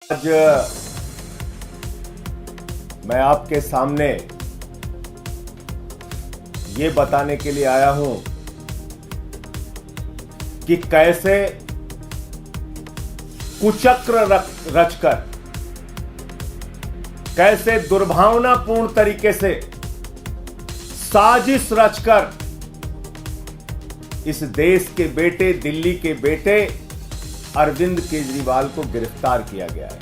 आज मैं आपके सामने ये बताने के लिए आया हूं कि कैसे कुचक्र रचकर, कैसे दुर्भावनापूर्ण तरीके से साजिश रचकर इस देश के बेटे, दिल्ली के बेटे अरविंद केजरीवाल को गिरफ्तार किया गया है।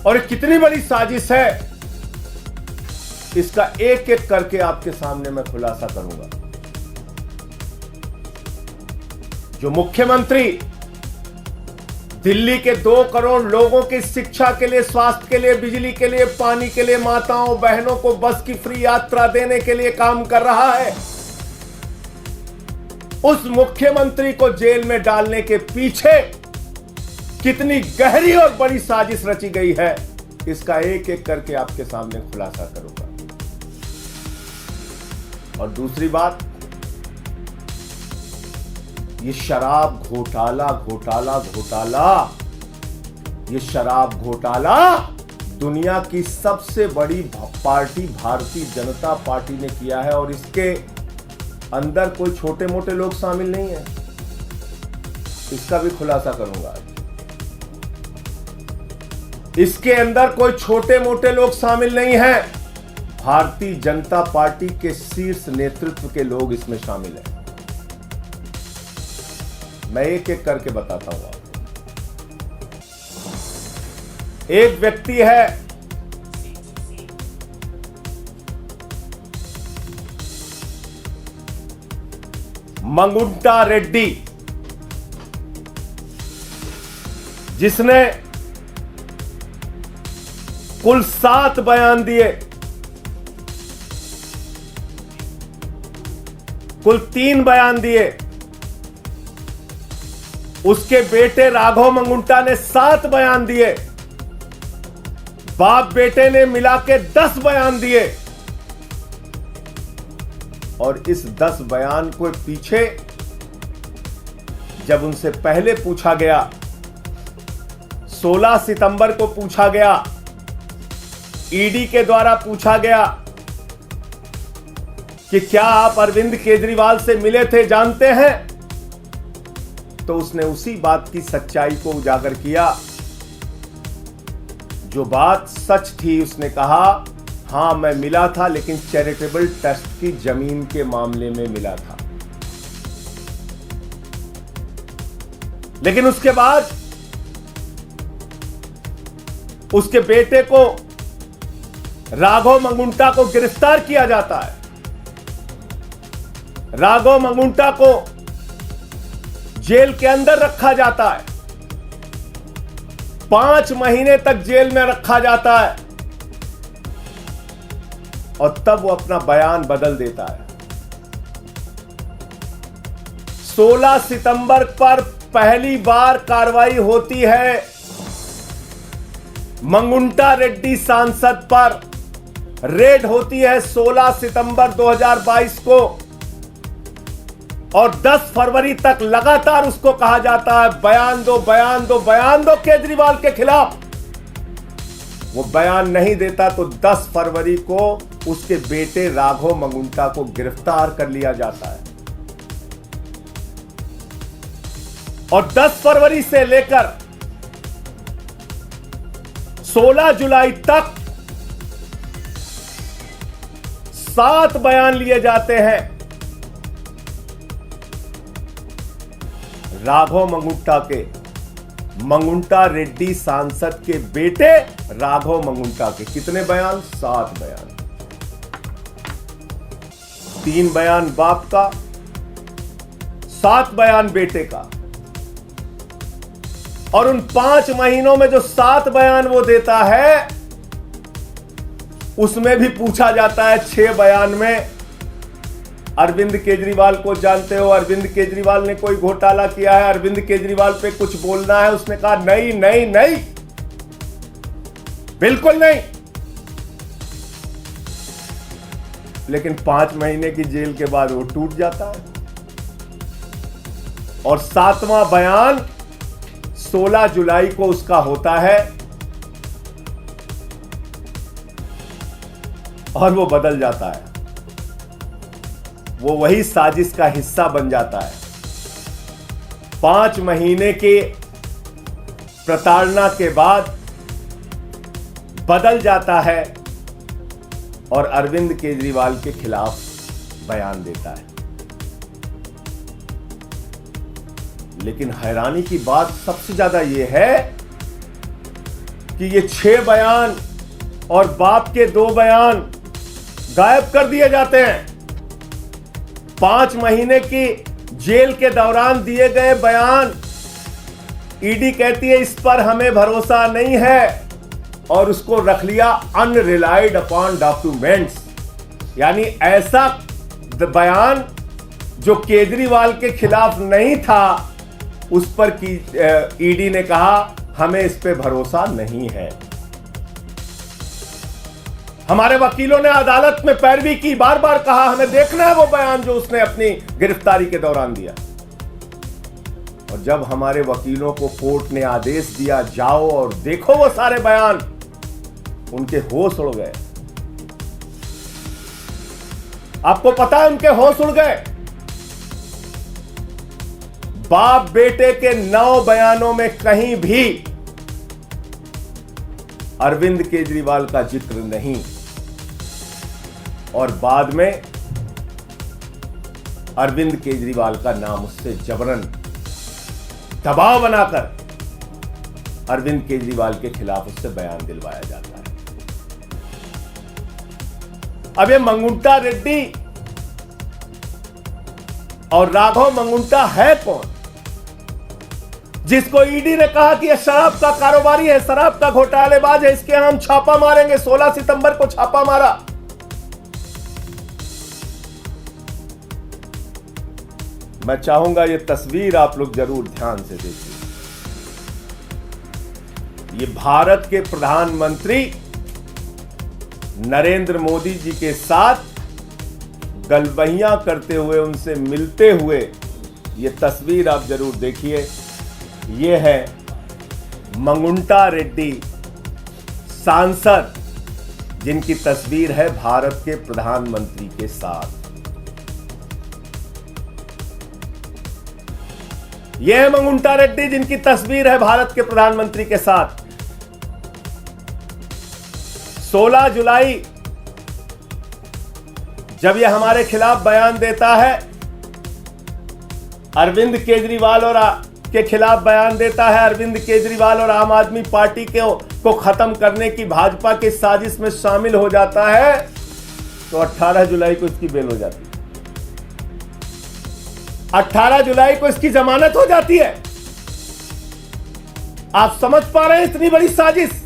और कितनी बड़ी साजिश है, इसका एक एक करके आपके सामने मैं खुलासा करूंगा। जो मुख्यमंत्री दिल्ली के 2 करोड़ लोगों की शिक्षा के लिए, स्वास्थ्य के लिए, बिजली के लिए, पानी के लिए, माताओं बहनों को बस की फ्री यात्रा देने के लिए काम कर रहा है, उस मुख्यमंत्री को जेल में डालने के पीछे कितनी गहरी और बड़ी साजिश रची गई है, इसका एक एक करके आपके सामने खुलासा करूंगा। और दूसरी बात, ये शराब घोटाला ये शराब घोटाला दुनिया की सबसे बड़ी पार्टी भारतीय जनता पार्टी ने किया है। और इसके अंदर कोई छोटे मोटे लोग शामिल नहीं है, इसका भी खुलासा करूंगा। इसके अंदर कोई छोटे मोटे लोग शामिल नहीं हैं, भारतीय जनता पार्टी के शीर्ष नेतृत्व के लोग इसमें शामिल हैं। मैं एक एक करके बताता हूं आपको। एक व्यक्ति है मंगुंटा रेड्डी, जिसने कुल 7 बयान दिए, कुल 3 बयान दिए। उसके बेटे राघव मंगुंटा ने 7 बयान दिए, बाप बेटे ने मिला के 10 बयान दिए। और इस 10 बयान को पीछे जब उनसे पहले पूछा गया, 16 सितंबर को पूछा गया, ईडी के द्वारा पूछा गया कि क्या आप अरविंद केजरीवाल से मिले थे, जानते हैं, तो उसने उसी बात की सच्चाई को उजागर किया। जो बात सच थी, उसने कहा हां मैं मिला था, लेकिन चैरिटेबल ट्रस्ट की जमीन के मामले में मिला था। लेकिन उसके बाद उसके बेटे को, राघव मंगुंटा को गिरफ्तार किया जाता है। राघव मंगुंटा को जेल के अंदर रखा जाता है, 5 महीने तक जेल में रखा जाता है। और तब वो अपना बयान बदल देता है। 16 सितंबर पर पहली बार कार्रवाई होती है मंगुंटा रेड्डी सांसद पर। रेड होती है 16 सितंबर 2022 को, और 10 फरवरी तक लगातार उसको कहा जाता है बयान दो, बयान दो, बयान दो केजरीवाल के खिलाफ। वो बयान नहीं देता तो 10 फरवरी को उसके बेटे राघव मंगुंटा को गिरफ्तार कर लिया जाता है। और 10 फरवरी से लेकर 16 जुलाई तक 7 बयान लिए जाते हैं राघव मंगुंटा के, मंगुंटा रेड्डी सांसद के बेटे राघव मंगुंटा के। कितने बयान? 7 बयान। 3 बयान बाप का, 7 बयान बेटे का। और उन 5 महीनों में जो 7 बयान वो देता है, उसमें भी पूछा जाता है 6 बयान में, अरविंद केजरीवाल को जानते हो, अरविंद केजरीवाल ने कोई घोटाला किया है, अरविंद केजरीवाल पे कुछ बोलना है? उसने कहा नहीं नहीं नहीं, बिल्कुल नहीं। लेकिन 5 महीने की जेल के बाद वो टूट जाता है। और 7वां बयान 16 जुलाई को उसका होता है और वो बदल जाता है, वो वही साजिश का हिस्सा बन जाता है। 5 महीने के प्रताड़ना के बाद बदल जाता है और अरविंद केजरीवाल के खिलाफ बयान देता है। लेकिन हैरानी की बात सबसे ज्यादा यह है कि ये 6 बयान और बाप के 2 बयान गायब कर दिए जाते हैं। 5 महीने की जेल के दौरान दिए गए बयान, ईडी कहती है इस पर हमें भरोसा नहीं है और उसको रख लिया अनरिलाइड अपॉन डॉक्यूमेंट्स। यानी ऐसा बयान जो केजरीवाल के खिलाफ नहीं था, उस पर की ईडी ने कहा हमें इस पे भरोसा नहीं है। हमारे वकीलों ने अदालत में पैरवी की, बार बार कहा हमें देखना है वो बयान जो उसने अपनी गिरफ्तारी के दौरान दिया। और जब हमारे वकीलों को कोर्ट ने आदेश दिया जाओ और देखो वो सारे बयान, उनके होश उड़ गए। आपको पता है उनके होश उड़ गए। बाप बेटे के 9 बयानों में कहीं भी अरविंद केजरीवाल का जिक्र नहीं, और बाद में अरविंद केजरीवाल का नाम उससे जबरन दबाव बनाकर अरविंद केजरीवाल के खिलाफ उससे बयान दिलवाया जाता है। अब ये मंगुंटा रेड्डी और राघव मंगुंटा है कौन, जिसको ईडी ने कहा कि यह शराब का कारोबारी है, शराब का घोटालेबाज है, इसके यहां हम छापा मारेंगे। 16 सितंबर को छापा मारा। मैं चाहूंगा ये तस्वीर आप लोग जरूर ध्यान से देखिए। ये भारत के प्रधानमंत्री नरेंद्र मोदी जी के साथ गलबहियां करते हुए, उनसे मिलते हुए, ये तस्वीर आप जरूर देखिए। ये है मंगुंटा रेड्डी सांसद, जिनकी तस्वीर है भारत के प्रधानमंत्री के साथ। यह है मंगुंटा रेड्डी जिनकी तस्वीर है भारत के प्रधानमंत्री के साथ। 16 जुलाई जब यह हमारे खिलाफ बयान देता है, अरविंद केजरीवाल और के खिलाफ बयान देता है, अरविंद केजरीवाल और आम आदमी पार्टी को खत्म करने की भाजपा की साजिश में शामिल हो जाता है, तो 18 जुलाई को इसकी बेल हो जाती है। 18 जुलाई को इसकी जमानत हो जाती है। आप समझ पा रहे हैं इतनी बड़ी साजिश।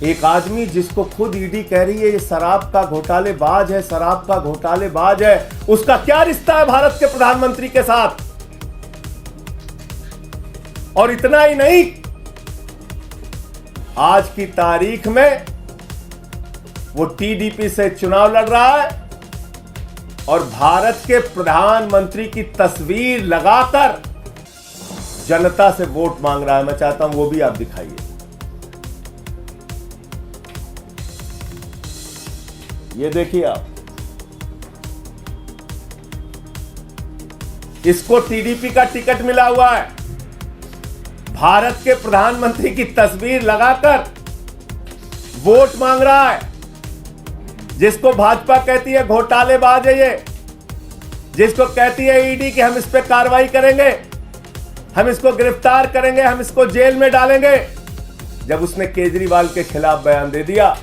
एक आदमी जिसको खुद ईडी कह रही है ये शराब का घोटालेबाज है, शराब का घोटालेबाज है, उसका क्या रिश्ता है भारत के प्रधानमंत्री के साथ। और इतना ही नहीं, आज की तारीख में वो टीडीपी से चुनाव लड़ रहा है और भारत के प्रधानमंत्री की तस्वीर लगाकर जनता से वोट मांग रहा है। मैं चाहता हूं वो भी आप दिखाइए। ये देखिए आप, इसको टीडीपी का टिकट मिला हुआ है, भारत के प्रधानमंत्री की तस्वीर लगाकर वोट मांग रहा है। जिसको भाजपा कहती है घोटालेबाज है, ये जिसको कहती है ईडी कि हम इस पे कार्रवाई करेंगे, हम इसको गिरफ्तार करेंगे, हम इसको जेल में डालेंगे, जब उसने केजरीवाल के खिलाफ बयान दे दिया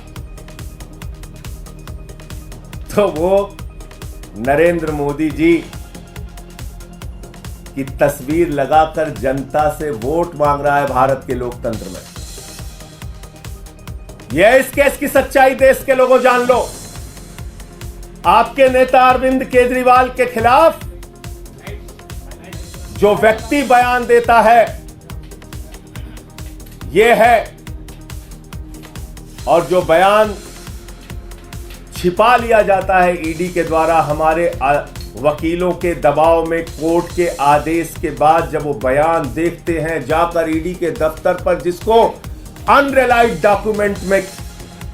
तो वो नरेंद्र मोदी जी की तस्वीर लगाकर जनता से वोट मांग रहा है भारत के लोकतंत्र में। यह इस केस की सच्चाई देश के लोगों जान लो। आपके नेता अरविंद केजरीवाल के खिलाफ जो व्यक्ति बयान देता है यह है, और जो बयान छिपा लिया जाता है ईडी के द्वारा हमारे वकीलों के दबाव में, कोर्ट के आदेश के बाद जब वो बयान देखते हैं जाकर ईडी के दफ्तर पर, जिसको अनरिलाइड डॉक्यूमेंट में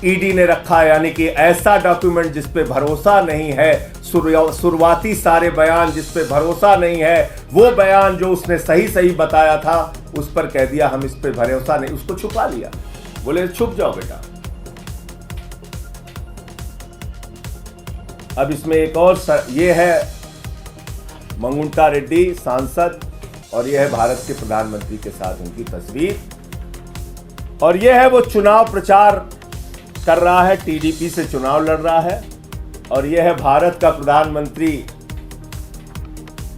ईडी ने रखा, यानी कि ऐसा डॉक्यूमेंट जिस पे भरोसा नहीं है, शुरुआती सारे बयान जिस पे भरोसा नहीं है, वो बयान जो उसने सही सही बताया था उस पर कह दिया हम इस पे भरोसा नहीं, उसको छुपा लिया, बोले छुप जाओ बेटा। अब इसमें एक और ये है मंगुंटा रेड्डी सांसद, और ये है भारत के प्रधानमंत्री के साथ उनकी तस्वीर, और ये है वो चुनाव प्रचार कर रहा है, टीडीपी से चुनाव लड़ रहा है, और यह है भारत का प्रधानमंत्री।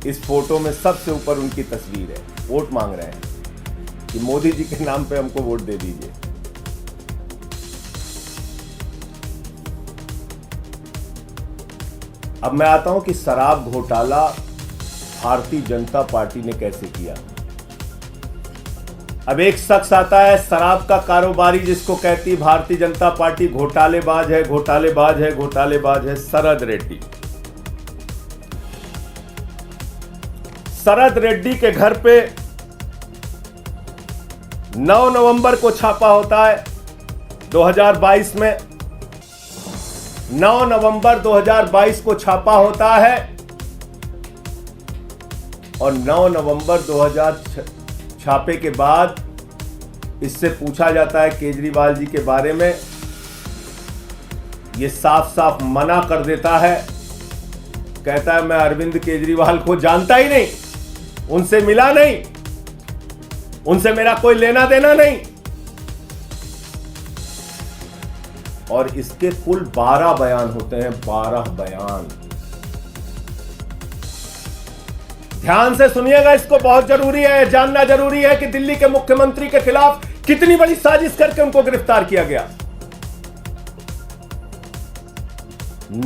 इस फोटो में सबसे ऊपर उनकी तस्वीर है, वोट मांग रहे हैं कि मोदी जी के नाम पे हमको वोट दे दीजिए। अब मैं आता हूं कि शराब घोटाला भारतीय जनता पार्टी ने कैसे किया। अब एक शख्स आता है शराब का कारोबारी, जिसको कहती भारतीय जनता पार्टी घोटालेबाज है, घोटालेबाज है, घोटालेबाज है, शरद रेड्डी। शरद रेड्डी के घर पे 9 नवंबर को छापा होता है 2022 में। 9 नवंबर 2022 को छापा होता है और 9 नवंबर 2000 छापे के बाद इससे पूछा जाता है केजरीवाल जी के बारे में। ये साफ साफ मना कर देता है, कहता है मैं अरविंद केजरीवाल को जानता ही नहीं, उनसे मिला नहीं, उनसे मेरा कोई लेना देना नहीं। और इसके कुल 12 बयान होते हैं, 12 बयान। ध्यान से सुनिएगा, इसको बहुत जरूरी है, जानना जरूरी है कि दिल्ली के मुख्यमंत्री के खिलाफ कितनी बड़ी साजिश करके उनको गिरफ्तार किया गया।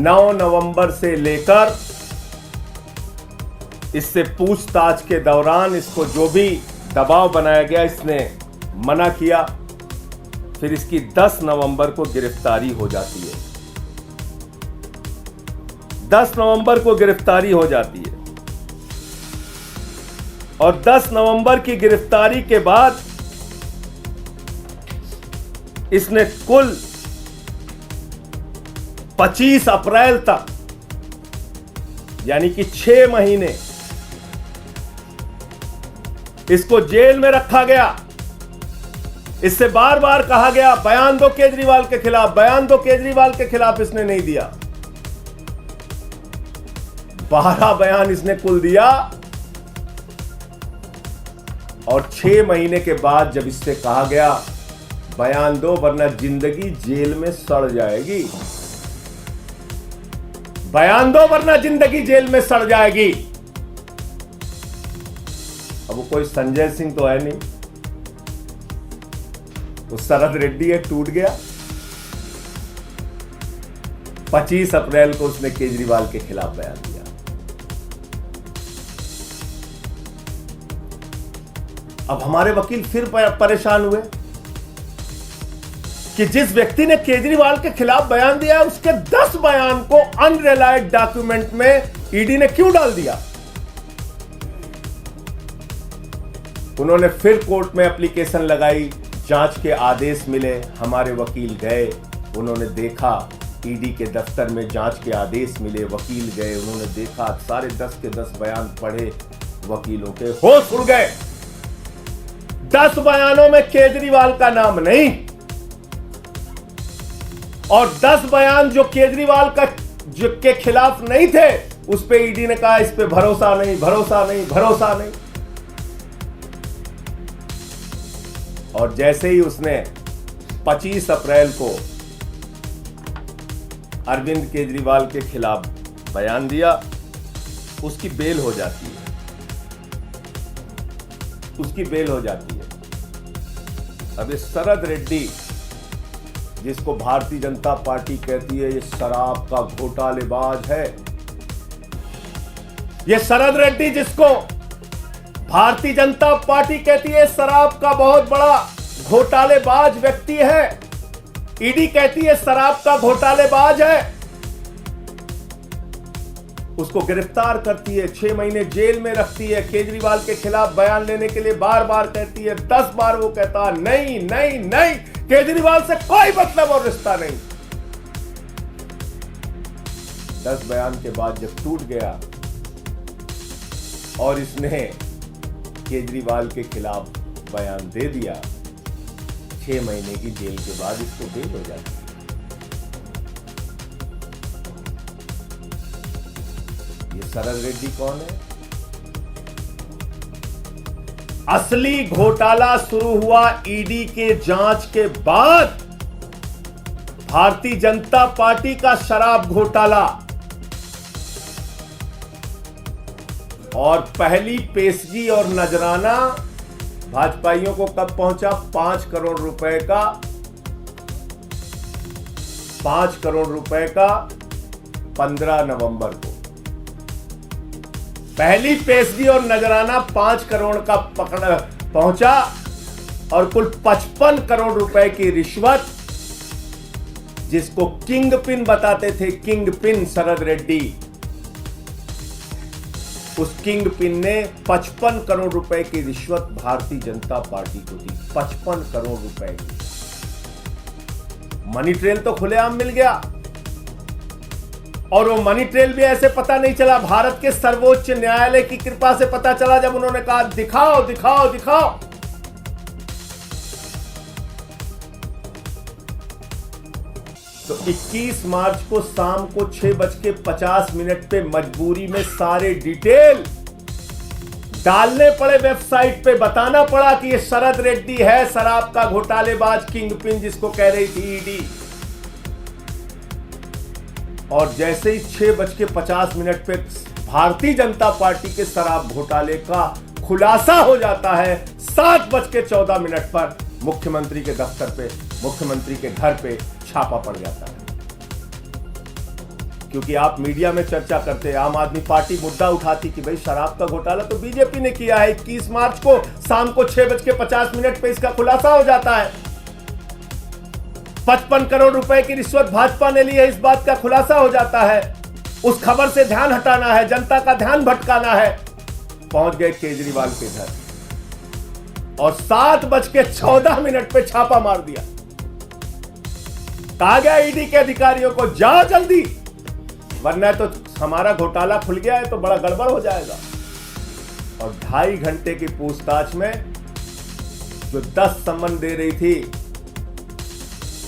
9 नवंबर से लेकर इससे पूछताछ के दौरान इसको जो भी दबाव बनाया गया, इसने मना किया। फिर इसकी 10 नवंबर को गिरफ्तारी हो जाती है। 10 नवंबर को गिरफ्तारी हो जाती है और 10 नवंबर की गिरफ्तारी के बाद इसने कुल 25 अप्रैल तक, यानी कि 6 महीने इसको जेल में रखा गया। इससे बार बार कहा गया बयान दो केजरीवाल के खिलाफ, बयान दो केजरीवाल के खिलाफ, इसने नहीं दिया। 12 बयान इसने कुल दिया और 6 महीने के बाद जब इससे कहा गया बयान दो वरना जिंदगी जेल में सड़ जाएगी, बयान दो वरना जिंदगी जेल में सड़ जाएगी। अब वो कोई संजय सिंह तो है नहीं, वो शरद रेड्डी है, टूट गया। 25 अप्रैल को उसने केजरीवाल के खिलाफ बयान दिया। अब हमारे वकील फिर परेशान हुए कि जिस व्यक्ति ने केजरीवाल के खिलाफ बयान दिया उसके 10 बयान को अनरिलाइड डॉक्यूमेंट में ईडी ने क्यों डाल दिया। उन्होंने फिर कोर्ट में एप्लीकेशन लगाई, जांच के आदेश मिले, हमारे वकील गए, उन्होंने देखा, ईडी के दफ्तर में जांच के आदेश मिले, वकील गए, उन्होंने देखा, सारे 10 के 10 बयान पढ़े, वकीलों के होश उड़ गए। 10 बयानों में केजरीवाल का नाम नहीं और 10 बयान जो केजरीवाल का के खिलाफ नहीं थे उस पे ईडी ने कहा इस पे भरोसा नहीं, भरोसा नहीं, भरोसा नहीं। और जैसे ही उसने 25 अप्रैल को अरविंद केजरीवाल के खिलाफ बयान दिया, उसकी बेल हो जाती है, उसकी बेल हो जाती है। अब ये शरद रेड्डी जिसको भारतीय जनता पार्टी कहती है ये शराब का घोटालेबाज है, ये शरद रेड्डी जिसको भारतीय जनता पार्टी कहती है शराब का बहुत बड़ा घोटालेबाज व्यक्ति है, ईडी कहती है शराब का घोटालेबाज है, उसको गिरफ्तार करती है, 6 महीने जेल में रखती है, केजरीवाल के खिलाफ बयान लेने के लिए बार बार कहती है, 10 बार वो कहता है नहीं नहीं नहीं, केजरीवाल से कोई मतलब और रिश्ता नहीं। 10 बयान के बाद जब टूट गया और इसने केजरीवाल के खिलाफ बयान दे दिया, 6 महीने की जेल के बाद इसको बेल हो जाती है। ये शरद रेड्डी कौन है? असली घोटाला शुरू हुआ ईडी के जांच के बाद। भारतीय जनता पार्टी का शराब घोटाला, और पहली पेशगी और नजराना भाजपाइयों को कब पहुंचा? 5 करोड़ रुपए का 5 करोड़ रुपए का 15 नवंबर को पहली पेशगी और नजराना 5 करोड़ का पहुंचा, और कुल 55 करोड़ रुपए की रिश्वत, जिसको किंग पिन बताते थे, किंग पिन शरद रेड्डी, उस किंग पिन ने 55 करोड़ रुपए की रिश्वत भारतीय जनता पार्टी को दी। 55 करोड़ रुपए की मनी ट्रेल तो खुलेआम मिल गया, और वो मनी ट्रेल भी ऐसे पता नहीं चला, भारत के सर्वोच्च न्यायालय की कृपा से पता चला, जब उन्होंने कहा दिखाओ दिखाओ दिखाओ। तो 21 मार्च को शाम को 6:50 पे मजबूरी में सारे डिटेल डालने पड़े वेबसाइट पे, बताना पड़ा कि ये शरद रेड्डी है शराब का घोटालेबाज, किंग पिन जिसको कह रही थी ईडी। और जैसे ही 6:50 पे भारतीय जनता पार्टी के शराब घोटाले का खुलासा हो जाता है, 7:14 पर मुख्यमंत्री के दफ्तर पे, मुख्यमंत्री के घर पे छापा पड़ जाता है। क्योंकि आप मीडिया में चर्चा करते हैं, आम आदमी पार्टी मुद्दा उठाती कि भाई शराब का घोटाला तो बीजेपी ने किया है। 21 मार्च को शाम को 6:50 पे इसका खुलासा हो जाता है। 55 करोड़ रुपए की रिश्वत भाजपा ने ली है, इस बात का खुलासा हो जाता है। उस खबर से ध्यान हटाना है, जनता का ध्यान भटकाना है। पहुंच गए केजरीवाल के घर और 7:14 पे छापा मार दिया। कहा गया ईडी के अधिकारियों को, जाओ जल्दी, वरना तो हमारा घोटाला खुल गया है तो बड़ा गड़बड़ हो जाएगा। और 2.5 घंटे की पूछताछ में जो 10 सम्मन दे रही थी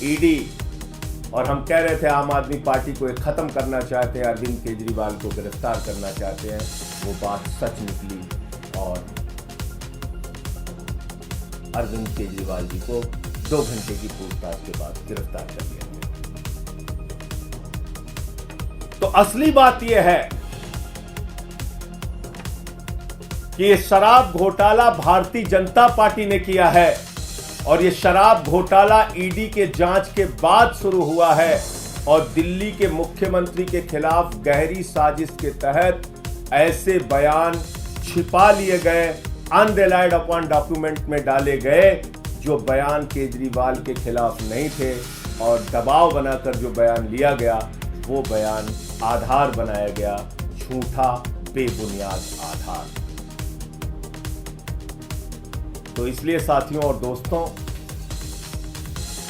ईडी, और हम कह रहे थे आम आदमी पार्टी को एक खत्म करना चाहते हैं, अरविंद केजरीवाल को गिरफ्तार करना चाहते हैं, वो बात सच निकली और अरविंद केजरीवाल जी को 2 घंटे की पूछताछ के बाद गिरफ्तार कर लिया गया। तो असली बात यह है कि ये शराब घोटाला भारतीय जनता पार्टी ने किया है, और ये शराब घोटाला ईडी के जांच के बाद शुरू हुआ है, और दिल्ली के मुख्यमंत्री के खिलाफ गहरी साजिश के तहत ऐसे बयान छिपा लिए गए, अनरिलाइड अपॉन डॉक्यूमेंट में डाले गए, जो बयान केजरीवाल के खिलाफ नहीं थे, और दबाव बनाकर जो बयान लिया गया वो बयान आधार बनाया गया, झूठा बेबुनियाद आधार। तो इसलिए साथियों और दोस्तों,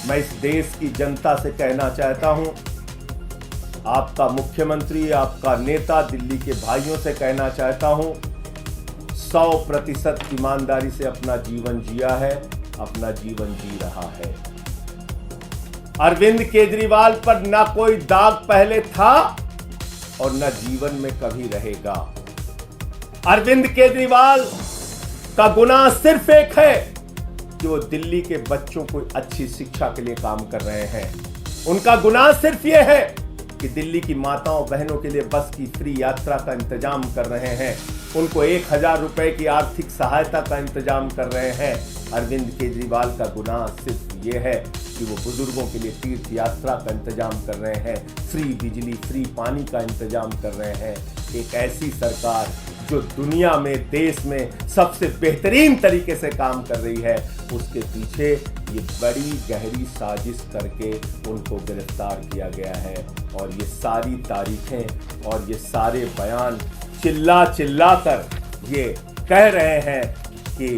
मैं इस देश की जनता से कहना चाहता हूं, आपका मुख्यमंत्री, आपका नेता, दिल्ली के भाइयों से कहना चाहता हूं, 100% ईमानदारी से अपना जीवन जिया है, अपना जीवन जी रहा है। अरविंद केजरीवाल पर ना कोई दाग पहले था और ना जीवन में कभी रहेगा। अरविंद केजरीवाल का गुनाह सिर्फ एक है कि वो दिल्ली के बच्चों को अच्छी शिक्षा के लिए काम कर रहे हैं। उनका गुनाह सिर्फ ये है कि दिल्ली की माताओं बहनों के लिए बस की फ्री यात्रा का इंतजाम कर रहे हैं, उनको 1000 रुपए की आर्थिक सहायता का इंतजाम कर रहे हैं। अरविंद केजरीवाल का गुनाह सिर्फ ये है कि वो बुजुर्गों के लिए तीर्थ यात्रा का इंतजाम कर रहे हैं, फ्री बिजली, फ्री पानी का इंतजाम कर रहे हैं। एक ऐसी सरकार जो दुनिया में, देश में सबसे बेहतरीन तरीके से काम कर रही है, उसके पीछे ये बड़ी गहरी साजिश करके उनको गिरफ्तार किया गया है। और ये सारी तारीखें और ये सारे बयान चिल्ला चिल्ला कर ये कह रहे हैं कि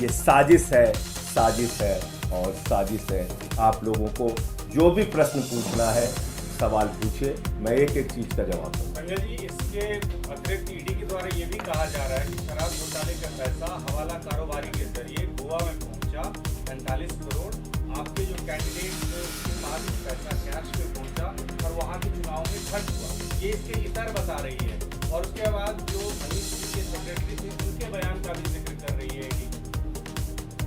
ये साजिश है, साजिश है और साजिश है। आप लोगों को जो भी प्रश्न पूछना है सवाल पूछिए, मैं एक एक चीज का जवाब दूंगा। संजय जी, इसके अतिरिक्त ईडी के द्वारा ये भी कहा जा रहा है कि शराब घोटाले का पैसा हवाला कारोबारी के जरिए गोवा में पहुंचा 45 करोड़। आपके जो कैंडिडेट के पास पैसा कैश में पहुंचा और वहां के चुनाव में खर्च हुआ, ये इसके इतर बता रही है। और उसके बाद जो मनीष जी के सेक्रेटरी थे उनके बयान का भी जिक्र कर रही है ईडी।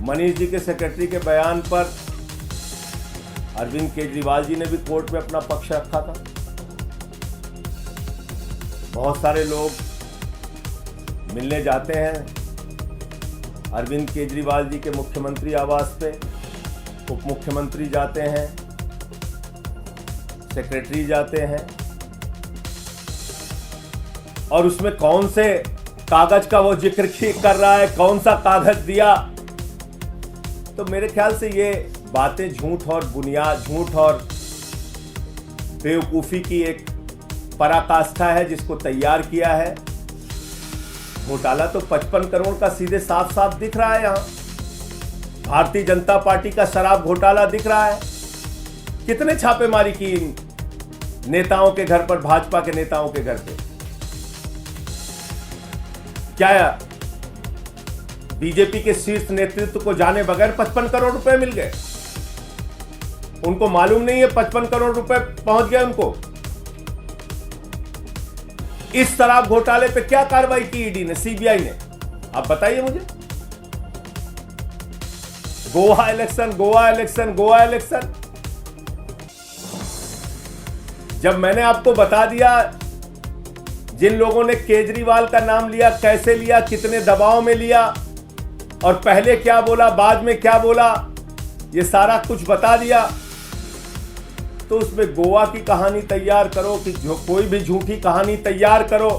मनीष जी के सेक्रेटरी के बयान पर अरविंद केजरीवाल जी ने भी कोर्ट में अपना पक्ष रखा था। बहुत सारे लोग मिलने जाते हैं अरविंद केजरीवाल जी के मुख्यमंत्री आवास पे, उप मुख्यमंत्री जाते हैं, सेक्रेटरी जाते हैं, और उसमें कौन से कागज का वो जिक्र कर रहा है, कौन सा कागज दिया। तो मेरे ख्याल से ये बातें झूठ और बुनियाद, झूठ और बेवकूफ़ी की एक पराकाष्ठा है जिसको तैयार किया है। घोटाला तो 55 करोड़ का सीधे साफ साफ दिख रहा है। यहां भारतीय जनता पार्टी का शराब घोटाला दिख रहा है। कितने छापेमारी की इन नेताओं के घर पर, भाजपा के नेताओं के घर पे। क्या बीजेपी के शीर्ष नेतृत्व को जाने बगैर 55 करोड़ रुपए मिल गए? उनको मालूम नहीं है 55 करोड़ रुपए पहुंच गए उनको। इस शराब घोटाले पे क्या कार्रवाई की ईडी ने, सीबीआई ने? आप बताइए मुझे। Goa election, Goa election, Goa election. जब मैंने आपको बता दिया जिन लोगों ने केजरीवाल का नाम लिया, कैसे लिया, कितने दबाव में लिया और पहले क्या बोला, बाद में क्या बोला, ये सारा कुछ बता दिया, तो उसमें गोवा की कहानी तैयार करो कि जो कोई भी झूठी कहानी तैयार करो,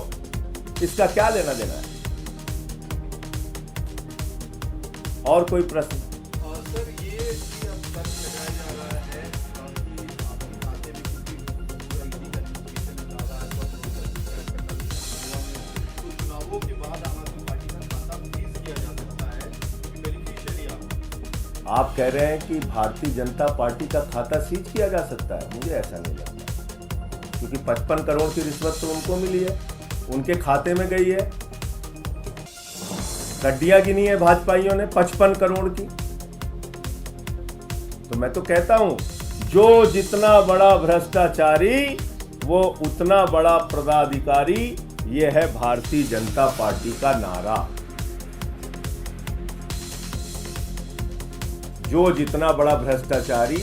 इसका क्या लेना देना है? और कोई प्रश्न? सर, ये अब तर्क लगाया जा रहा है कि आपके खाते में तो चुनावों के बाद आम आदमी पार्टी का खाता फ्रीज किया जा सकता है कि बेनिफिशियरी आप कह रहे हैं कि भारतीय जनता पार्टी का खाता सीज किया जा सकता है? मुझे ऐसा नहीं लगता, क्योंकि 55 करोड़ की रिश्वत तो उनको मिली है, उनके खाते में गई है। गड्डियां गिनी है भाजपाइयों ने 55 करोड़ की। तो मैं तो कहता हूं, जो जितना बड़ा भ्रष्टाचारी वो उतना बड़ा पदाधिकारी, ये है भारतीय जनता पार्टी का नारा। जो जितना बड़ा भ्रष्टाचारी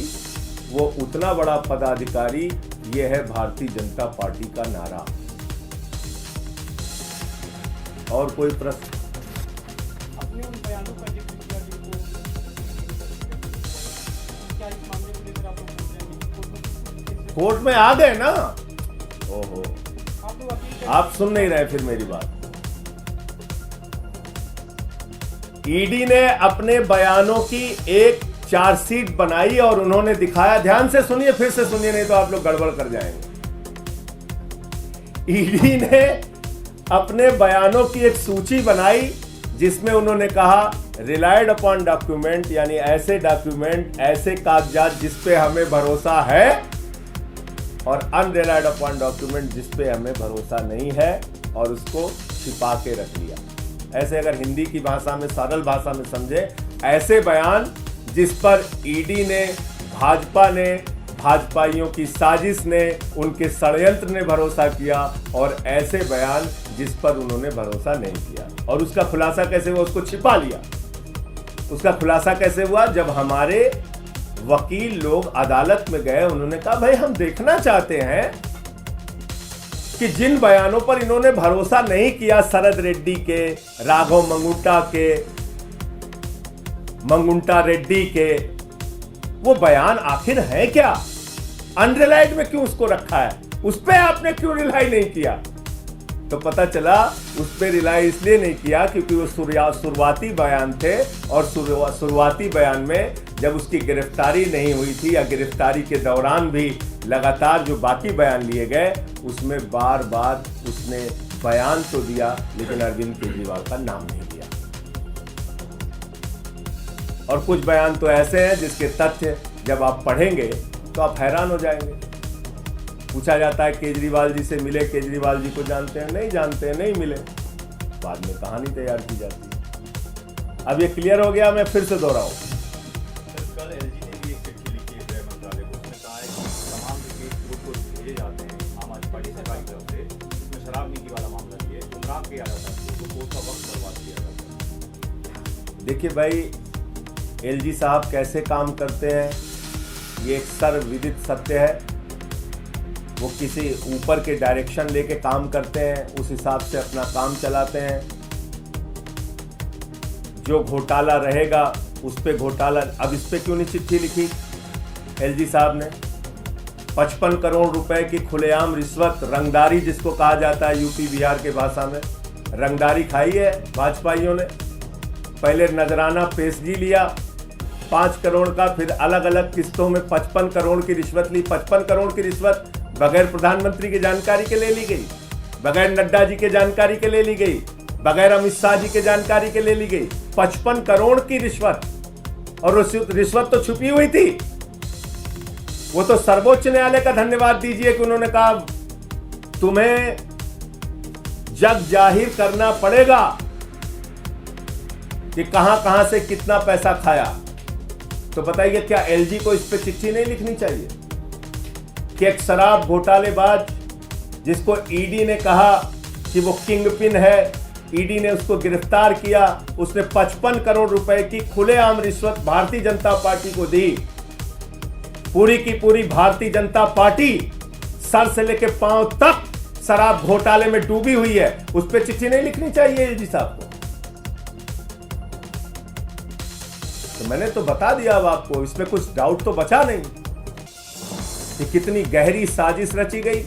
वो उतना बड़ा पदाधिकारी, ये है भारतीय जनता पार्टी का नारा। और कोई प्रश्न? अपने उन बयानों का जिक्र किया क्या इस मामले को लेकर आप लोग बोल रहे हैं? कोर्ट में आ गए ना। ओहो, आप लोग अपील कर आप सुन नहीं रहे फिर मेरी बात। ईडी ने अपने बयानों की एक चार्जशीट बनाई और उन्होंने दिखाया। ध्यान से सुनिए, फिर से सुनिए, नहीं तो आप लोग गड़बड़ कर जाएंगे। ईडी ने अपने बयानों की एक सूची बनाई जिसमें उन्होंने कहा रिलायड अपॉन डॉक्यूमेंट, यानी ऐसे डॉक्यूमेंट, ऐसे कागजात जिस पे हमें भरोसा है, और अनरिलायड अपॉन डॉक्यूमेंट जिस पे हमें भरोसा नहीं है, और उसको छिपा के रख लिया। ऐसे अगर हिंदी की भाषा में, सरल भाषा में समझे, ऐसे बयान जिस पर ईडी ने, भाजपा ने, भाजपाइयों की साजिश ने, उनके षड्यंत्र ने भरोसा किया, और ऐसे बयान जिस पर उन्होंने भरोसा नहीं किया। और उसका खुलासा कैसे हुआ? उसको छिपा लिया। उसका खुलासा कैसे हुआ? जब हमारे वकील लोग अदालत में गए, उन्होंने कहा भाई हम देखना चाहते हैं कि जिन बयानों पर इन्होंने भरोसा नहीं किया, शरद रेड्डी के, राघव मंगुंटा रेड्डी के, वो बयान आखिर है क्या? अनरिलायड में क्यों उसको रखा है? उस पर आपने क्यों रिलाई नहीं किया? तो पता चला उस पर रिलाई इसलिए नहीं किया क्योंकि वो शुरुआती बयान थे, और शुरुआती बयान में जब उसकी गिरफ्तारी नहीं हुई थी या गिरफ्तारी के दौरान भी लगातार जो बाकी बयान लिए गए उसमें बार बार उसने बयान तो दिया लेकिन अरविंद केजरीवाल का नाम नहीं लिया। और कुछ बयान तो ऐसे हैं जिसके तथ्य जब आप पढ़ेंगे तो आप हैरान हो जाएंगे। पूछा जाता है केजरीवाल जी से मिले, केजरीवाल जी को जानते हैं? नहीं जानते हैं, नहीं मिले। बाद में कहानी तैयार की जाती है। अब ये क्लियर हो गया, मैं फिर से दोहराऊं। कल एलजी ने भी एक चिट्ठी लिखी है गृह मंत्रालय को, उसमें कहा है कि तमाम जो केस ग्रुप को भेजे जाते हैं आम आदमी पार्टी सरकार की तरफ से, इसमें शराब नीति वाला मामला भी है, गुमराह किया जाता है, तो कोर्ट का वक्त बर्बाद किया जाता है। देखिए भाई, एलजी साहब कैसे काम करते हैं ये एक सर्वविदित सत्य है। वो किसी ऊपर के डायरेक्शन लेके काम करते हैं, उस हिसाब से अपना काम चलाते हैं। जो घोटाला रहेगा उस पे घोटाला। अब इस पे क्यों नहीं चिट्ठी लिखी एलजी साहब ने? 55 करोड़ रुपए की खुलेआम रिश्वत, रंगदारी जिसको कहा जाता है यूपी बिहार के भाषा में, रंगदारी खाई है भाजपाइयों ने। पहले नजराना पेशगी लिया 5 करोड़ का, फिर अलग अलग किस्तों में 55 करोड़ की रिश्वत ली। 55 करोड़ की रिश्वत बगैर प्रधानमंत्री की जानकारी के ले ली गई, बगैर नड्डा जी के जानकारी के ले ली गई, बगैर अमित शाह जी के जानकारी के ले ली गई। 55 करोड़ की रिश्वत, और रिश्वत तो छुपी हुई थी। वो तो सर्वोच्च न्यायालय का धन्यवाद दीजिए कि उन्होंने कहा तुम्हें जग जाहिर करना पड़ेगा कि कहां कहां से कितना पैसा खाया। तो बताइए, क्या एलजी को इस पे चिट्ठी नहीं लिखनी चाहिए कि एक शराब घोटालेबाज जिसको ईडी ने कहा कि वो किंगपिन है, ईडी ने उसको गिरफ्तार किया, उसने 55 करोड़ रुपए की खुलेआम रिश्वत भारतीय जनता पार्टी को दी। पूरी की पूरी भारतीय जनता पार्टी सर से लेकर पांव तक शराब घोटाले में डूबी हुई है। उस पर चिट्ठी नहीं लिखनी चाहिए एलजी साहब को? तो मैंने तो बता दिया अब आपको, इसमें कुछ डाउट तो बचा नहीं कि कितनी गहरी साजिश रची गई।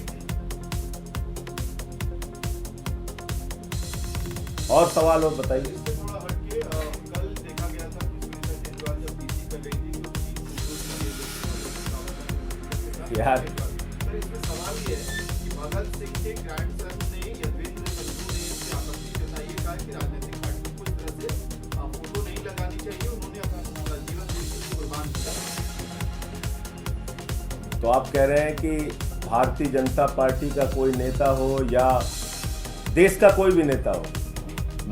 और सवाल हो बताइए। इससे थोड़ा हटके कल देखा गया था कि सुनीता केजरीवाल जब पीसी कर रही थी तो यार, सर इसमें सवाल ये है कि भगत सिंह के ग्रैंडसन ने यशवेंद्र संधू ने इससे आपत्ति जताई, कहा कि राजनीतिक पार्टी को इस तरह से फोटो नहीं लगानी चाहिए, उन्होंने अपना जीवन देश को कुर्बान किया। तो आप कह रहे हैं कि भारतीय जनता पार्टी का कोई नेता हो या देश का कोई भी नेता हो,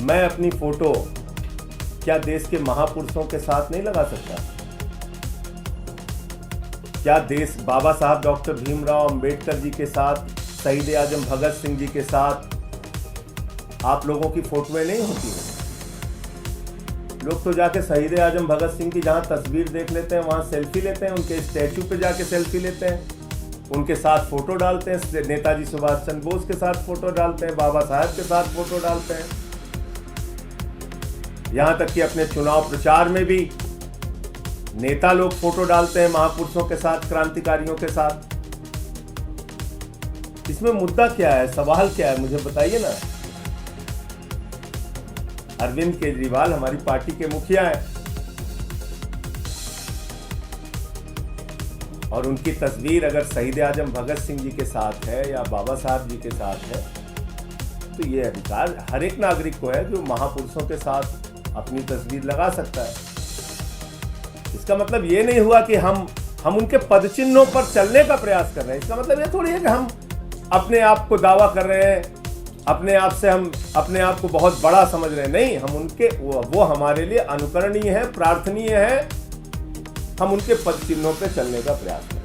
मैं अपनी फोटो क्या देश के महापुरुषों के साथ नहीं लगा सकता? क्या देश बाबा साहब डॉक्टर भीमराव अंबेडकर जी के साथ, शहीद आजम भगत सिंह जी के साथ आप लोगों की फोटोएं नहीं होती हैं? लोग तो जाके शहीद आजम भगत सिंह की जहां तस्वीर देख लेते हैं वहां सेल्फी लेते हैं, उनके स्टैचू पे जाके सेल्फी लेते हैं, उनके साथ फोटो डालते हैं, नेताजी सुभाष चंद्र बोस के साथ फोटो डालते हैं, बाबा साहब के साथ फोटो डालते हैं। यहां तक कि अपने चुनाव प्रचार में भी नेता लोग फोटो डालते हैं महापुरुषों के साथ, क्रांतिकारियों के साथ। इसमें मुद्दा क्या है, सवाल क्या है, मुझे बताइए ना। अरविंद केजरीवाल हमारी पार्टी के मुखिया हैं और उनकी तस्वीर अगर शहीद आजम भगत सिंह जी के साथ है या बाबा साहब जी के साथ है तो ये अधिकार हर एक नागरिक को है जो महापुरुषों के साथ अपनी तस्वीर लगा सकता है। इसका मतलब ये नहीं हुआ कि हम उनके पदचिन्हों पर चलने का प्रयास कर रहे हैं। इसका मतलब ये थोड़ी है कि हम अपने आप को दावा कर रहे हैं, अपने आप से हम अपने आप को बहुत बड़ा समझ रहे हैं। नहीं, हम उनके वो हमारे लिए अनुकरणीय है, प्रार्थनीय है। हम उनके पदचिन्हों पे चलने का प्रयास करें।